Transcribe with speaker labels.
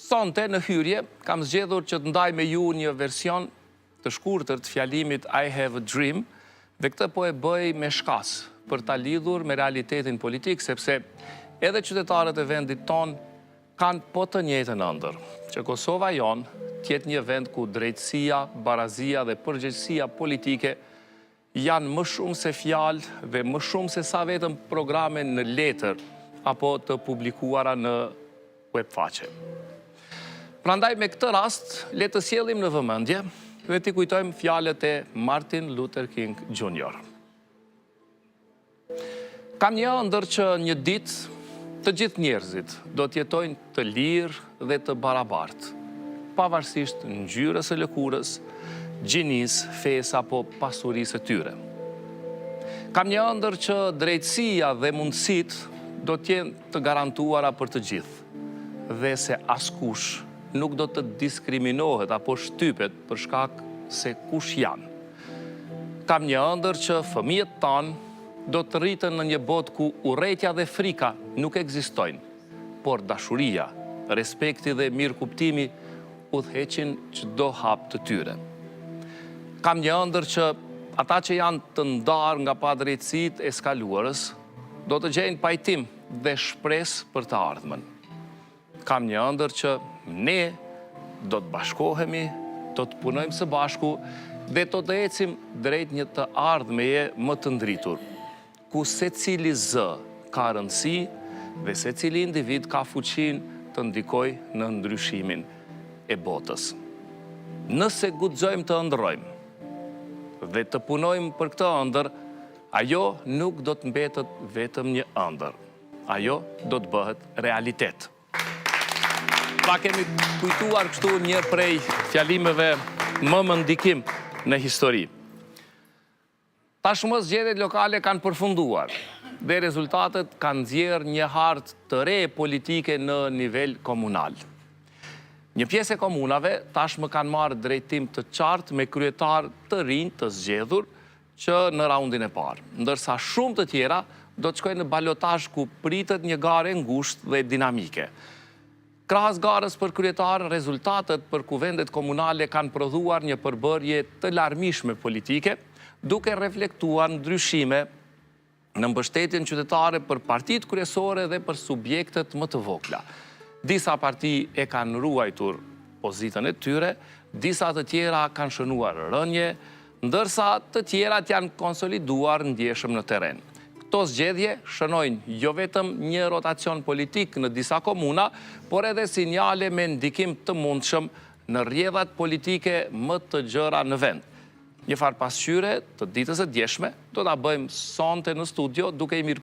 Speaker 1: Sonte në hyrje kam zgjedhur që të ndaj me ju një version të shkurtër të fjalimit I have a dream, dhe këtë po e bëj me shkas për ta lidhur me realitetin politik, sepse edhe qytetarët e vendit ton kanë po të njëjtën ëndër, që Kosova jonë tjetë një vend ku drejtësia, barazia dhe përgjegjësia politike janë më shumë se fjalë dhe më shumë se sa vetëm programe në letër apo të publikuara në webfaqe. Prandaj me këtë rast, le të sjellim në vëmendje dhe t'i kujtojmë fjalët e Martin Luther King Jr. Kam një ëndër që një ditë të gjithë njerëzit do t'jetojnë të lirë dhe të barabartë, pavarësisht ngjyrës së lëkurës, gjinisë, fesë apo pasurisë së tyre. Kam një ëndër që drejtësia dhe mundësitë do t'jenë të garantuara për të gjithë dhe se askush nuk do të diskriminohet apo shtypet për shkak se kush janë. Kam një ëndër që fëmijët tanë do të rritën në një botë ku urrejtja dhe frika nuk ekzistojnë, por dashuria, respekti dhe mirëkuptimi udhëheqin çdo hap të tyre. Kam një ëndër që ata që janë të ndarë nga padrejtësitë e skaluarës do të gjejnë pajtim dhe shpresë për të ardhmen. Kam një ëndër që ne do të bashkohemi, do të punojmë së bashku dhe do të ecim drejt një të ardhmeje më të ndritur, ku secili zë ka rëndësi dhe secili individ ka fuqinë të ndikojë në ndryshimin e botës. Nëse guxojmë të ëndrrojmë dhe të punojmë për këtë ëndër, ajo nuk do të mbetet vetëm një ëndër. Ajo do të bëhet realitet. Pa kemi kujtuar kështu një prej fjalimeve më ndikim në histori. Tashmë zgjedhjet lokale kanë përfunduar dhe rezultatet kanë nxjerrë një hartë të re politike në nivel komunal. Një pjesë e komunave tashmë kanë marrë drejtim të qartë me kryetar të rinj të zgjedhur që në raundin e parë, ndërsa shumë të tjera do të shkojnë në balotazh ku pritet një garë ngushtë dhe dinamike. Krahas garës për kryetar, rezultatet për kuvendet komunale kanë prodhuar një përbërje të larmishme politike, duke reflektuar ndryshime në mbështetjen qytetare për partitë kryesore dhe për subjektet më të vogla. Disa parti e kanë ruajtur pozitën e tyre, disa të tjera kanë shënuar rënje, ndërsa të tjerat janë konsoliduar ndjeshëm në terren. Këto zgjedhje shënojnë jo vetëm një rotacion politik në disa komuna, por edhe sinjale me ndikim të mundshëm në rrjedhat politike më të gjëra në vend. Një farë pasqyre të ditës së djeshme do ta bëjmë sonte në studio duke i mirë